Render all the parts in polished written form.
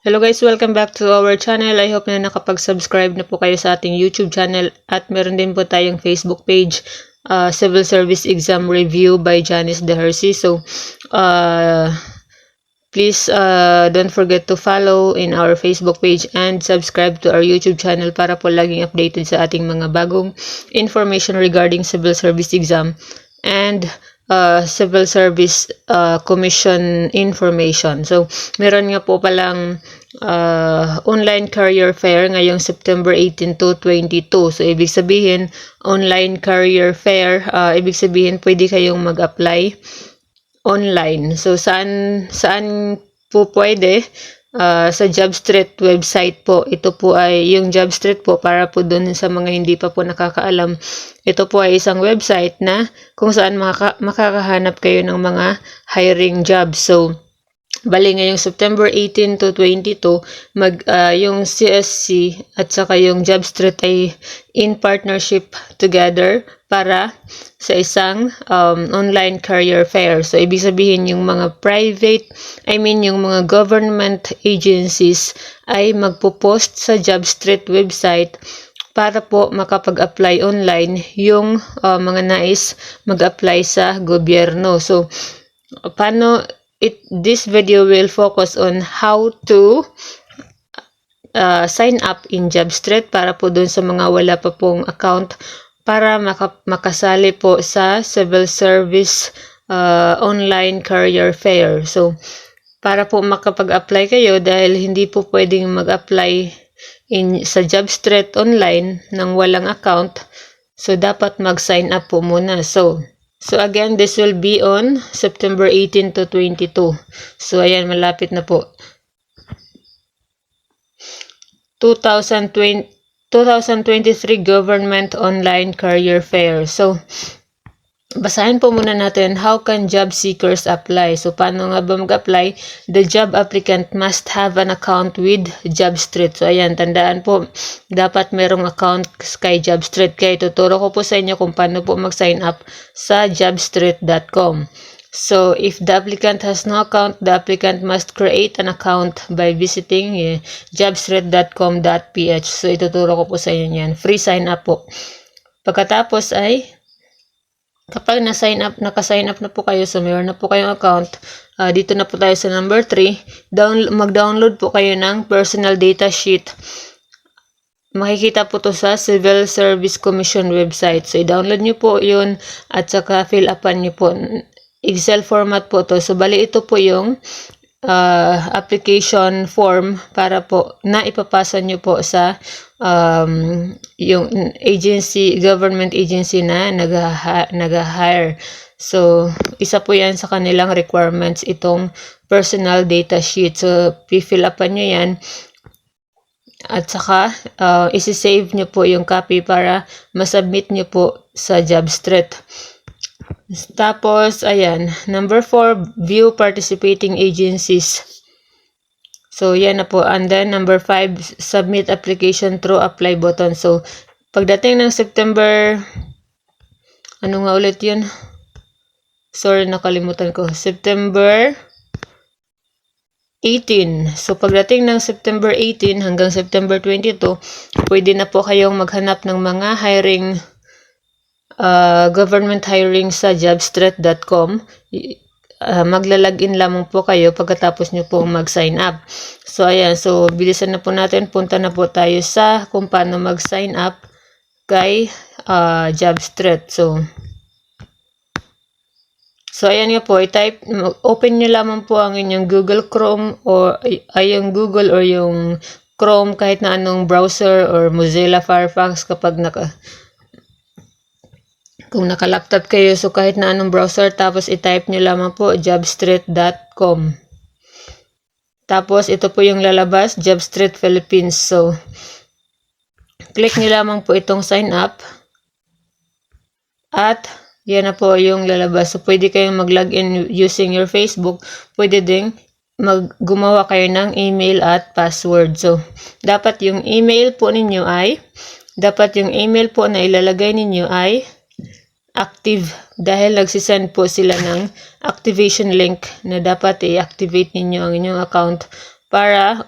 Hello guys, welcome back to our channel. I hope na nakapag-subscribe na po kayo sa ating YouTube channel at meron din po tayong Facebook page, Civil Service Exam Review by Janice De Hersey. So, please don't forget to follow in our Facebook page and subscribe to our YouTube channel para po laging updated sa ating mga bagong information regarding Civil Service Exam and Civil Service Commission information. So, meron nga po palang online career fair ngayong September 18 to 22. So, ibig sabihin, online career fair, ibig sabihin, pwede kayong mag-apply online. So, saan po pwede? Sa JobStreet website po. Ito po ay yung JobStreet po para po dun sa mga hindi pa po nakakaalam. Ito po ay isang website na kung saan makakahanap kayo ng mga hiring jobs. So, bali ngayong September 18 to 22, yung CSC at saka yung JobStreet ay in partnership together para sa isang online career fair. So, ibig sabihin yung mga yung mga government agencies ay magpo-post sa JobStreet website para po makapag-apply online yung mga nais mag-apply sa gobyerno. So, this video will focus on how to sign up in JobStreet para po dun sa mga wala pa pong account para makasali po sa Civil Service online career fair. So, para po makapag-apply kayo dahil hindi po pwedeng mag-apply sa JobStreet online nang walang account. So, dapat mag-sign up po muna. So again, this will be on September 18 to 22. So, ayan, malapit na po. 2023 Government Online Career Fair. So, basahin po muna natin, how can job seekers apply? So, paano nga ba mag-apply? The job applicant must have an account with JobStreet. So, ayan, tandaan po, dapat merong account kay JobStreet. Kaya tuturo ko po sa inyo kung paano po mag-sign up sa jobstreet.com. So, if the applicant has no account, the applicant must create an account by visiting jobstreet.com.ph. So, ituturo ko po sa inyo yan. Free sign up po. Pagkatapos ay, kapag naka-sign up na po kayo, so mayroon na po kayong account, dito na po tayo sa number 3, mag-download po kayo ng personal data sheet. Makikita po to sa Civil Service Commission website. So, i-download nyo po yun at saka fill upan nyo po. Excel format po to. So, bali ito po yung application form para po na ipapasa nyo po sa yung government agency na nag-hire. So, isa po yan sa kanilang requirements, itong personal data sheet. So, fill upan nyo yan. At saka, isi-save nyo po yung copy para masubmit nyo po sa JobStreet. Tapos, ayan, number 4, view participating agencies. So, yan na po. And then, number 5, submit application through apply button. So, pagdating ng September, ano nga ulit yun? Sorry, nakalimutan ko. September 18. So, pagdating ng September 18 hanggang September 22, pwede na po kayong maghanap ng mga government hiring sa jobstreet.com. Maglalagin lamang po kayo pagkatapos nyo po mag-sign up. So, ayan. So, bilisan na po natin. Punta na po tayo sa kung paano mag-sign up kay JobStreet. So, ayan nga po. Open nyo lamang po ang inyong Google Chrome or yung Google or yung Chrome, kahit na anong browser or Mozilla Firefox kung naka-laptop kayo, so kahit na anong browser, tapos i-type nyo lamang po jobstreet.com. Tapos ito po yung lalabas, JobStreet Philippines. So, click nyo lamang po itong sign up. At yan na po yung lalabas. So, pwede kayong mag-login using your Facebook. Pwede ding gumawa kayo ng email at password. So, dapat yung email po na ilalagay ninyo ay active dahil nagsisend po sila ng activation link na dapat i-activate ninyo ang inyong account para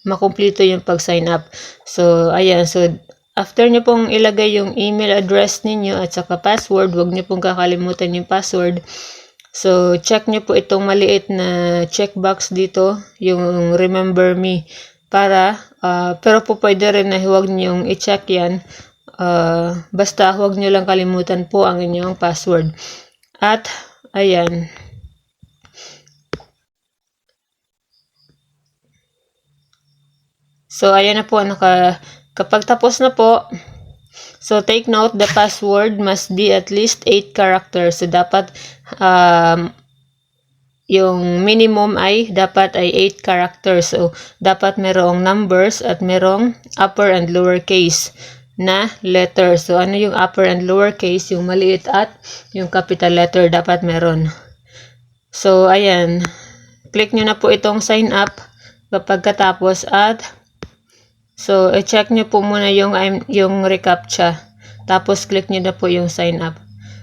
makumpleto yung pag-sign up. So, ayan. So, after nyo pong ilagay yung email address ninyo at saka password, huwag nyo pong kakalimutan yung password. So, check nyo po itong maliit na checkbox dito, yung remember me. Pero po pwede rin na huwag nyo i-check yan. Basta huwag nyo lang kalimutan po ang inyong password. At, ayan. So, ayan na po. Kapag tapos na po, so take note, the password must be at least 8 characters. So, dapat, yung minimum ay dapat ay 8 characters. So, dapat merong numbers at merong upper and lower case na letter. So, ano yung upper and lower case? Yung maliit at yung capital letter dapat meron. So, ayan. Click nyo na po itong sign up kapag katapos at so, i-check nyo po muna yung reCAPTCHA. Tapos, click nyo na po yung sign up.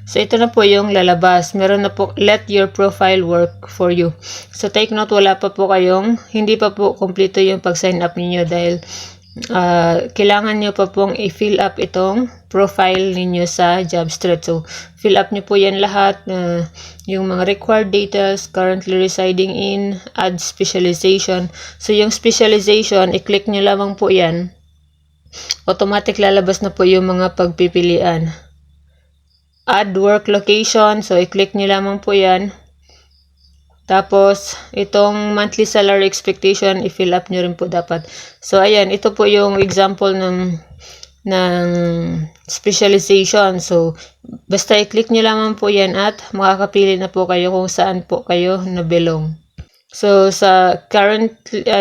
So, ito na po yung lalabas. Meron na po, let your profile work for you. So, take note, hindi pa po kompleto yung pag-sign up ninyo dahil kailangan nyo pa pong i-fill up itong profile ninyo sa JobStreet. So, fill up nyo po yan lahat. Yung mga required details, currently residing in, add specialization. So, yung specialization, i-click nyo lamang po yan. Automatic lalabas na po yung mga pagpipilian. Add work location. So, i-click nyo lamang po yan. Tapos, itong monthly salary expectation, i-fill up nyo rin po dapat. So, ayan, ito po yung example ng specialization. So, basta i-click nyo lamang po yan at makakapili na po kayo kung saan po kayo na-belong. So,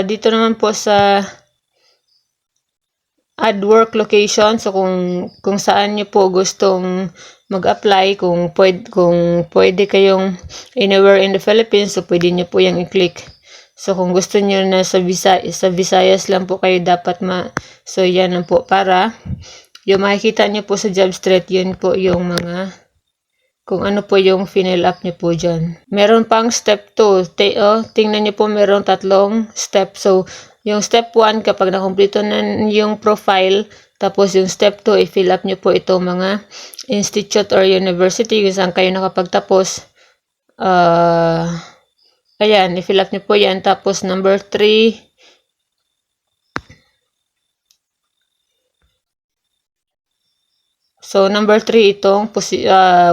dito naman po sa add work location. So, kung saan nyo po gustong mag-apply, kung pwede kayong anywhere in the Philippines, so pwede nyo po yung i-click. So, kung gusto nyo na sa Visayas lang po kayo dapat so, yan lang po. Para yung makikita nyo po sa JobStreet, yun po yung kung ano po yung fill up nyo po dyan. Meron pang step 2. Tingnan nyo po, meron 3 step. So, yung step 1, kapag nakumpleto na yung profile, tapos yung step 2, i-fill up nyo po ito mga institute or university kung saan kayo nakapagtapos. Ayan, i-fill up nyo po yan. Tapos number 3, so number 3 itong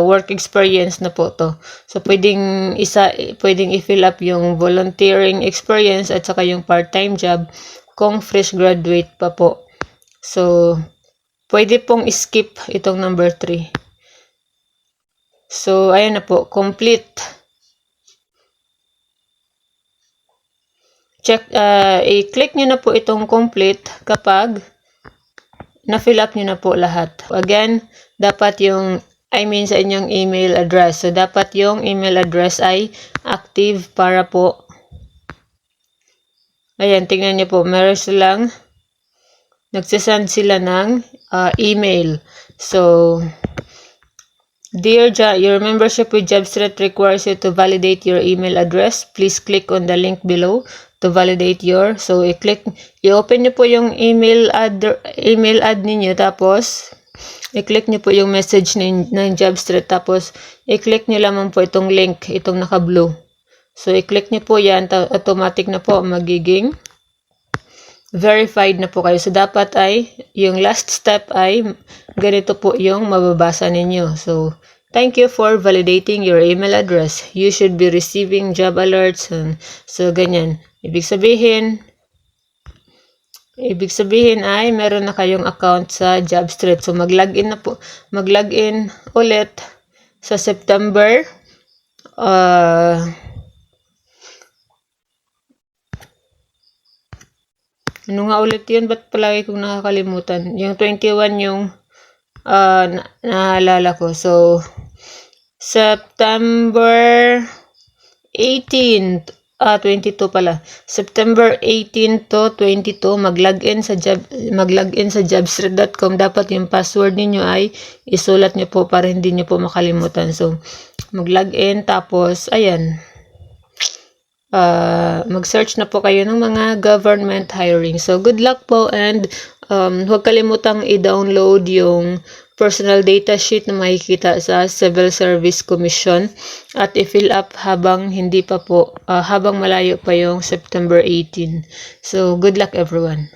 work experience na po to. So pwedeng i-fill up yung volunteering experience at saka yung part-time job kung fresh graduate pa po. So, pwede pong skip itong number 3. So, ayan na po. Complete. I-click nyo na po itong complete kapag na-fill up nyo na po lahat. Again, dapat sa inyong email address. So, dapat yung email address ay active para po. Ayan, tingnan nyo po. Meron silang nagsasend sila ng email. So, dear your membership with JobStreet requires you to validate your email address. Please click on the link below to validate so i-open nyo po yung email ad ninyo, tapos i-click nyo po yung message ng JobStreet, tapos i-click nyo lamang po itong link, itong naka-blue. So, i-click nyo po yan, automatic na po magiging verified na po kayo. So, dapat yung last step ay ganito po yung mababasa ninyo. So, thank you for validating your email address. You should be receiving job alerts. So, ganyan. Ibig sabihin ay meron na kayong account sa JobStreet. So, mag-login ulit sa September. Ano nga ulit yun? Ba't palagi kong nakakalimutan? Yung 21 yung naalala ko. So, September 18, 22 pala. September 18 to 22, mag-login sa jobstreet.com. Dapat yung password niyo ay isulat niyo po para hindi niyo po makalimutan. So, mag-login, tapos, ayan. mag-search na po kayo ng mga government hiring. So, good luck po, and huwag kalimutang i-download yung personal data sheet na makikita sa Civil Service Commission at i-fill up habang hindi pa po, habang malayo pa yung September 18. So, good luck everyone.